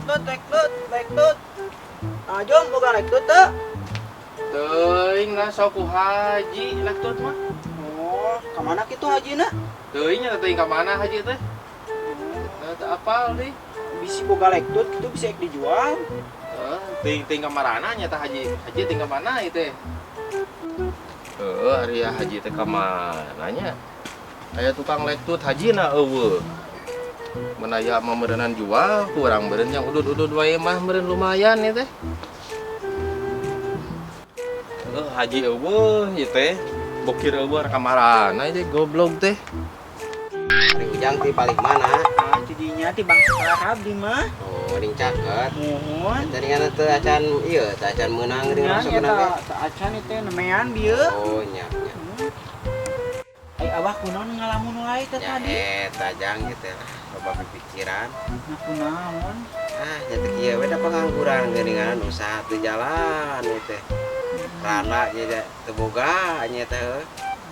lektut. Jom boga lektut teh. Teuing lah sok ku haji lektut mah. Oh, kemana kitu hajina? Teuing nya teuing ka mana haji teh? Teu apal deui. Bisi boga lektut kitu bisa dijual. Teuing ka marana nya teh haji. Haji teuing ka mana ieu teh? Ari haji teh ka mana nya? Aya tukang lektut hajina eueuh. Mun aya mah meureunnan jual, kurang meureun yang udud-udud wae mah meureun lumayan ieu teh. Haji eueuh ieu teh. Bokir eueuh kamarana ieu goblok teh. Ari Ujang ti paling mana? Tidinya ti Bang Arab di mah. Oh, ring caket. Muhun. Jaringan teu acan ieu, teu acan meunang ring Nya masukna eta ge. acan teh nemean dieu. Oh, nya. Ai abah kunaon ngalamun wae teh Nya tadi. eta jang gitu lah. Loba pikiran. Nah kunaon? Nya teh kieu we da pengangguran geuningan usaha teu jalan ieu teh. Rana nya teu boga nya teh.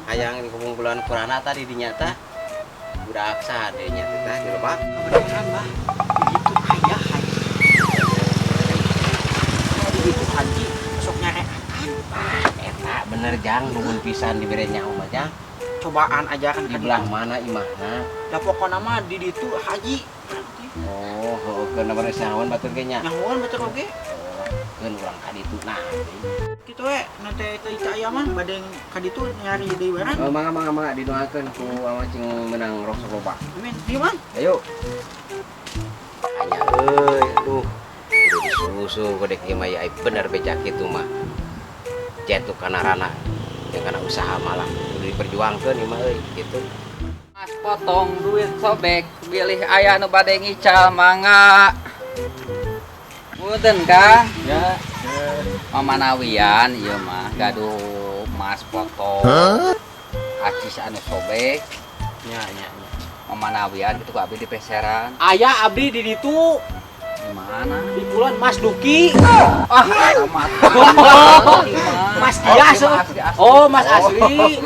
Hayang di kumpulan kurana tadi dinya teh. Budak sade nya teh di Lebak. Kebenaran bah. Begitu aya haji. Begitu haji sok nyareakan. Eta bener jang nuhun pisan dibere nyaho mah jang. Cobaan ajakan Di belah mana imahna? Da pokona mah di ditu haji. Oh, heueuh keun nomor sahawan batur ge nya. Nyahoan betul oge. Keun urang ka ditu nah. Kitu we nanti teh aya mah bade ka ditu nyari deui weran. Oh, mangga didoakeun ku cing menang rokok loba. Amin. Di man? Ayo. Hanya euy, aduh. Kudu disusu kodek ieu mah ya bener becak kitu mah. Jatuh kana rana jeung kana usaha malah kudu diperjuangkeun ieu mah euy kitu. Mas potong duit sobek bilih aya nu bade ngical mangga. Punten Kang. Ya. Mamanawian ieu mah gaduh Mas potong. Acis anu sobek. Nya. Mamanawian kitu ku abdi di peseran. Aya abdi di ditu. Di mana? Di bulan Mas Duki. Amat. Mas Dias. Oh, Mas asli.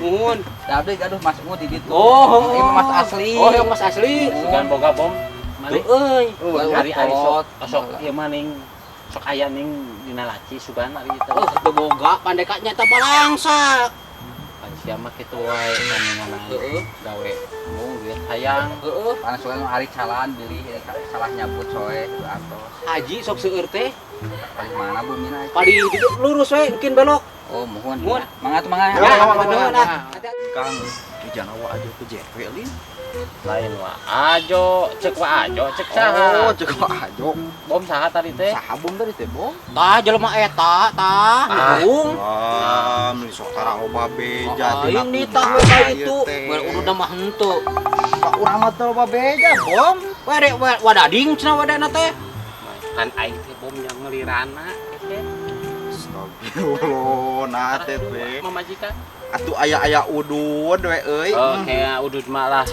Nuhun. Abdi gaduh Mas Mu di ditu. Oh, Ieu Mas asli. Oh, yang Mas asli. Sugan boga bom Tuh malih euy. hari sok Pot. sok ieu mah ning sok aya ning dina laci sugan ari teh Oh, teu boga pandekatnya teh balangsak. pan sia mah kitu wae panengan Heeh. gawe mung duit hayang Heeh. Panas soalnya nu ari calan bilih salah nyabut soe itu atos. Haji sok seueur teh. Paling mana bumina? Padi ditu lurus we mungkin belok. Oh, mohon. Mohon. Mangga tuh mangga. Kang, Hujan awa aja ke jewe lin. lain wa ajo cek saha cek ajo. bom saha tadi teh Saha bom tadi teh bom? tah jelema eta tah nyung. Meli sok tara loba beja Aing nitah we ka itu. We udah mah henteu. Urang mah teu loba beja bom. We wadading cenah wadana teh. kan aing teh bom yang ngelirana Astagfirullah, nah teh teh. mamajikan Atuh aya udud we euy. oke udud mah lah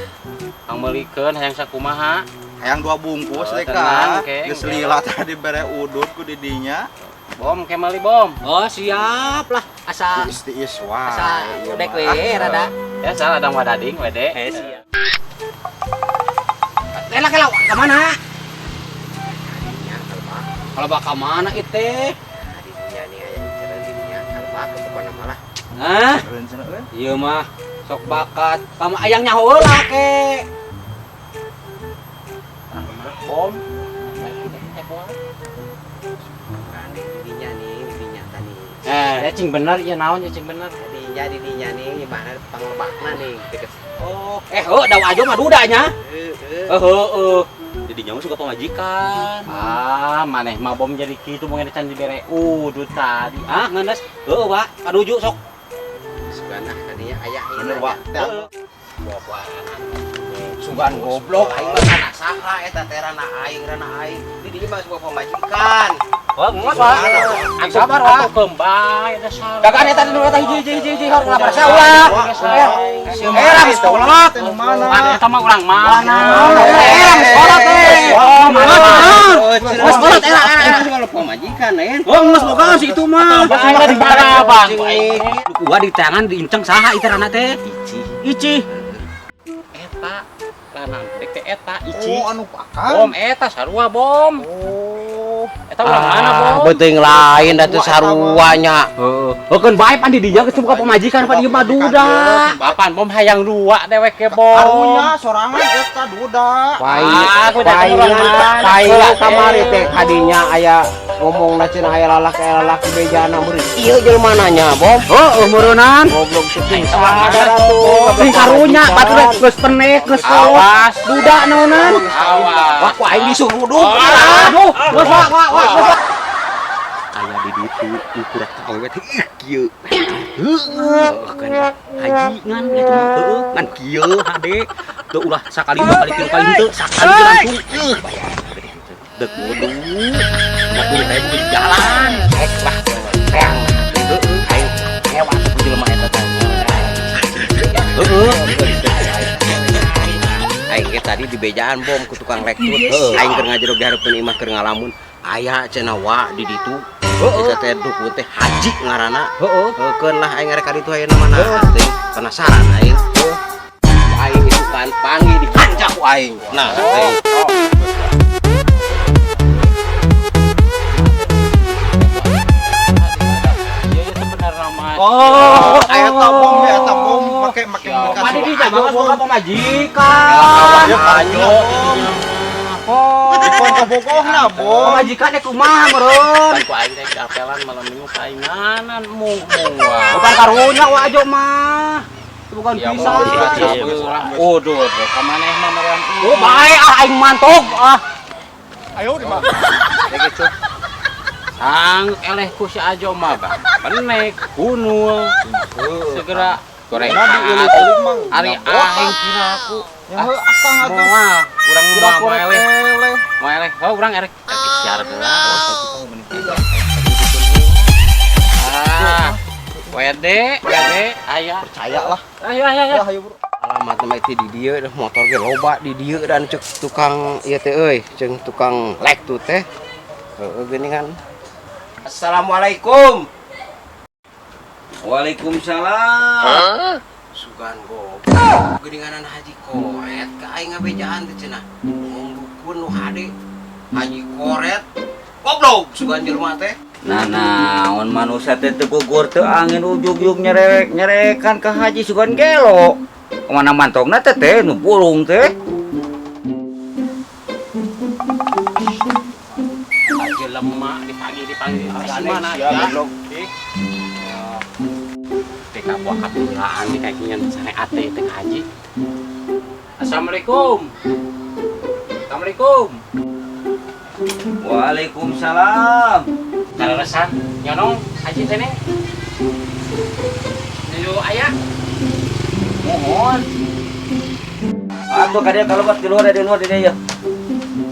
kang meulikeun hayang sakumaha Hayang 2 bungkus Oh, teh tenang, Kang. Keng. Geus lila tadi bere udud ku di dinya. bom kemali bom Oh, siap lah. Asa Tiis-tiis wae. asa ieu udek mah. we rada. ya salah dang wadading wede Siap. Kela ka mana? Kalau baka mana iteh? Di dinya nih aya jalan di dinya kalpa ke pokona malah. Hah? Keren cenah euy. Ieu mah sok bakat. Kamu ayang nyaho heula ke. bom Kan di dinya tadi. ya cing bener ya naon ya cing bener Di dinya nih imahna panglebakna nih deket. Oh, daw ajo mah dudanya. Heeh. Jadi nyawa suka pemajikan. maneh mah bom jadi kitu mungkin can dibere udud tadi Ah, ngenes. Heueuh, Pak. Kaduju sok. Sugana tadinya aya ieu. Bener Wak. Sugan goblok aing mah kana saha eta teh rana aing. Di dinya mah suka pemajikan. Wah, ngeus, Pak. Ang sabar, Pak. kembang ada salah Dagan eta dinu eta hiji harus ngapar saulah. Erang sekolah teh mana? ada eta mah urang mah Erang sekolah teh. Oh, mana? Mas kolot era suka pemajikan lain. Oh, geus boga si itu mah. ada di baraban Gua di tangan diinceng saha itu rana teh? Ici. eta kanan dek teh eta ici. Oh, anu pakan. Bom eta sarua bom. Oh. Eta ulah mana bom? Beuteung lain da teu saruanya. Heeh. Heukeun bae pan di dieu geus buka pamajikan pan ieu mah duda. Bapan bom hayang dua dewek ke bom. Karunya sorangan eta duda. Paing kamari teh kadinya aya ngomongna cenah aya lalaki bejana meureun. Ieu jelema nanya, Bom. Heeh, meureunnan. Goblok teuing Sadar atuh. Sing karunya batur geus penek geus awas. Duda naonan. Awas. Wah, ku aing disuruduk. Aduh, wah. Aya di ditu ukuran awewe teh kieu. Heuh, kan haji ngan eta mah heueuh ngan kieu hade. Teu ulah sakali dua kali tilu kali henteu, sakali teu langsung. Dek wudu. Da kudu kayak di jalan. Lah, reang. Heueuh, aing nyewa ku jelema eta teh. Heueuh. Aing ge tadi di bejaan bom ku tukang rekrut. Aing keur ngajerog di hareupeun imah keur ngalamun. Aya cenah wa di ditu. Eta teh dukun teh haji ngaranna. Heukeun lah aing arek ka ditu aya namana. Teuing penasaran aing. Aing itu kan panggil dihancak ku aing. Nah, teuing. Oh, aya tabung make Madi di jaga buka pamajikan. Ayo. Oh, dikon kabogohna, Bom. Pamajikan teh kumaha meureun? Ku aing teh apelan malam minggu sainganan mung wah. Bukan karunya wa ajo mah. Bukan bisa. Waduh, ka maneh mah meureun. Oh, bae aing mantok Ayo di mah. Sang eleh ku si Ajo mah bang. Penek, kunul. Segera goreng. Diulit-ulit mah. Ari aing kira aku. Ya heuh akang atuh. Moal, urang mah eleh. Eleh. Eleh. Oh, urang erek siar geus. Wede aya. Percaya lah. Ayo. Ayo, Bro. Alamat nama itu di dieu motor ge loba di dieu dan cek tukang ieu teh euy, jeung tukang lek tu teh. Heueuh geuningan. Assalamualaikum. Waalaikumsalam. Sugan goblok. Geuninganan Haji Koret ka aing ngabejaan teh cenah. Ngomongkeun nu hade. Haji Koret. Goblok sugan jelema teh. Nah, naon manusia teh teu gugur teu angin ujug-ujug nyerekan ka haji sugan gelo. Kemana mantongna teh nu pulung teh. Haji lemah dipanggil mana ya goblok. Teh ka buah kabulaan di kakian sare ate teh haji. Assalamualaikum. Waalaikumsalam. Kaleresan nyonong haji teh neng. Nuju aya. Mohon. Atuh ka dieu kalebat di luhur di dieu.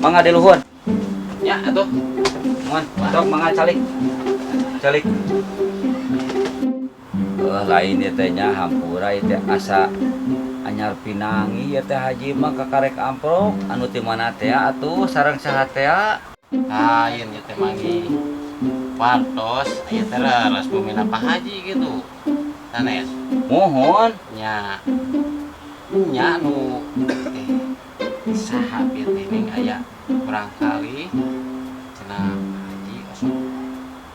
Mangga di luhur. Ya atuh. Mohon, sok mangga calik. Lain ieu teh nya hampura ieu teh asa anyar pinangi ieu teh haji mah kakarek amprok anu ti mana teh atuh sareng saha teh. Ah, ieu teh mangi. Pantos aya teh ras pemina Pak Haji gitu. Sanes. Mohon. Nya nu saha bieu teuing aya barangkali cenah Haji osok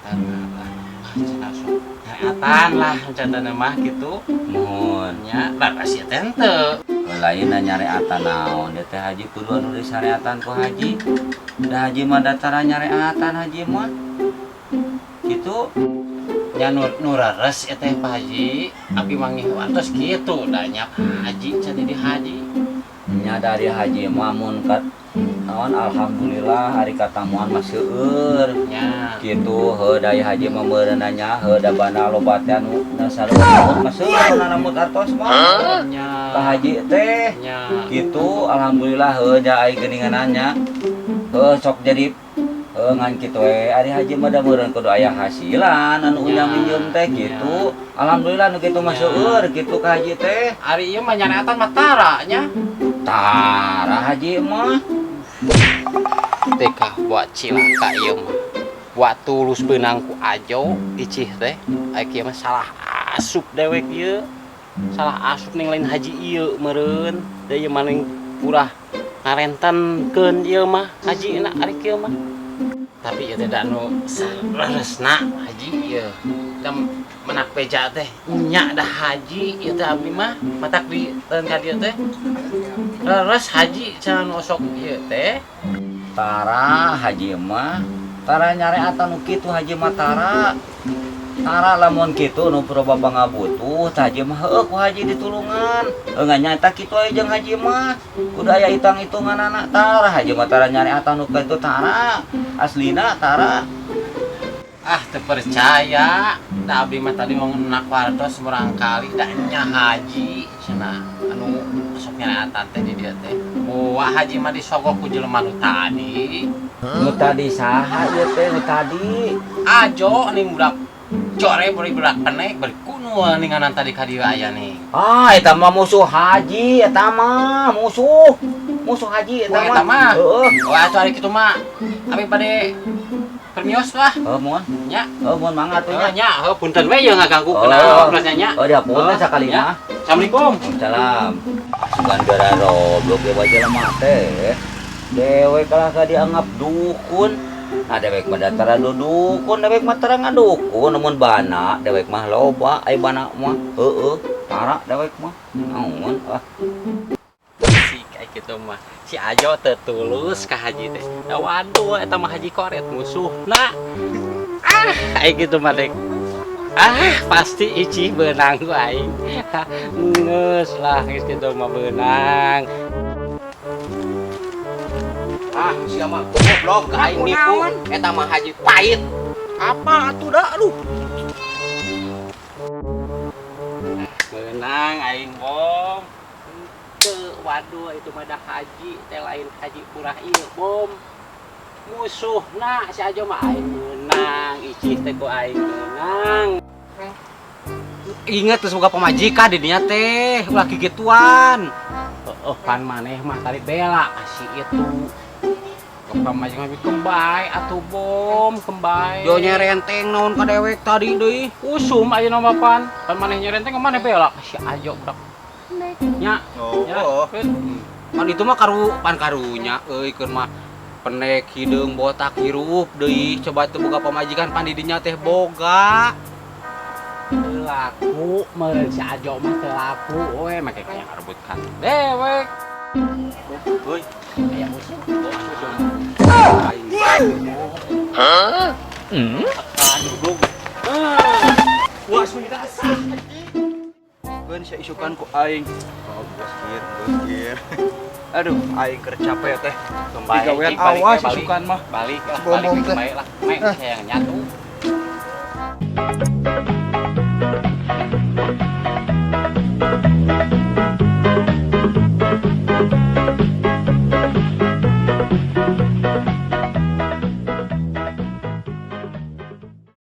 tangan lah cenah sok nyareatan lah cenah mah gitu. Mohon. Nya laras ieu teh henteu. Lain nyareatan naon teh haji kudu anu disareatan ku haji. Da haji mah datara nyareatan haji mah. Kitu Nya nu rares ya teh Pak Haji. Abi manggih watos kitu da nya haji jadi di haji. nya dari haji mah mun kat naon alhamdulillah hari katamuan mah seueur. Nya Kitu heuh daya haji mah meureunna nya heuh da bana loba teh anu sareut mah seueur namut artos mah. nya Ka haji teh nya kitu alhamdulillah heuh da ai geuninganannya. Heuh sok jadi ngan kitu we ari haji mah da meureun kudu aya hasilan anu ulah minjem teh kitu. Alhamdulillah nu kitu mah seueur kitu ka haji teh. ari ieu mah nyareatan mah tara nya. Tara haji mah. Teh kah buat cilaka ieu mah. Buat tulus beunang ku Ajo icih teh. Aya kieu mah salah asup dewek ieu. Salah asup ning lain haji ieu meureun. Da ieu maning purah ngarentenkeun ieu mah haji na ari kieu mah. Tapi ya tidak resna haji ya. Dan menak peja teh nya dah haji ieu teh abdi mah matak di teun ka dieu teh. Res haji can osok ieu teh. Tara haji mah tara nyari atan nu kitu haji mah tara. Tara lamun kitu nu pura baba ngabutuh tah haji mah heueuh ku haji ditulungan. Enggak nyata kitu aya jeung haji mah. Kudu aya hitang-hitungan anak tara haji mah tara nyari atan nu kitu tara. Aslina tara. Ah teu percaya. Da abdi mah tadi mau nak wartos murang kali da nya haji cenah anu sok nyari atan teh di dieu teh. Moal haji mah disogok ku jelema nu tadi. Nu tadi saha ieu teh nu tadi? Ajo nih budak core beri budak penek beri kuno ninganan tadi ka dieu aya nih. Ah, eta mah musuh haji, eta mah musuh. Musuh haji eta mah. Eta mah. Heeh. Wah, atuh ari kitu mah. Abi bade permios lah. Mun. Nya. Mun mangga atuh nya. Nya, punten we yang ngaganggu kenal obrasnya nya. Oh, dihapunten sakali mah. Assalamualaikum. Salam. Sugan gara roblok ge bae jelema teh. Dewek kalah ka dianggap dukun. Nah, dewek mah datara dukun, dewek mah tara ngadukun, namun bana, dewek mah loba, ai bana mah. Heeh, tara dewek mah. Naon ah. Si kayak gitu mah si Ajo tertulus ka haji teh. Da waduh eta mah haji koret musuhna. Kayak gitu mah dek. Pasti Ici beunang ku aing. Geus lah geus kitu mah beunang. Sia mah goblok ka aing nipu. Eta mah haji pait. Apa atuh da aduh. Beunang aing bom. Waduh itu mah dah haji teh lain haji purah ieu bom. Musuhna si Ajo mah aing meunang, Icih teh ku aing meunang. Ingat geus boga pamajikan di dinya teh, ulah kigituan. Pan maneh mah tadi bela si itu. Pamajikan lebih kembay atuh bom, kembay. Jo nyerenteng naon ka dewek tadi deui. Usum ayeuna mah pan maneh nyerenteng maneh bela si Ajo budak. Nya. Oh. Pan itu mah pan karunya euy keur mah penek hideung botak hirup deui. Coba teu boga pamajikan pan di dinya teh boga. Teu laku meureun si Ajo mah teu laku we make kaya ngarebutkan dewek. Euy, aya musuh. Hah? Duduk. Wah, sunydasa. Keun sia isukan ku aing. Oh, bosir. Aduh, aing keur capek teh. Kembali awas isukan mah. Balik lah, Bombong balik teh. baik lah. Main saya yang nyatu.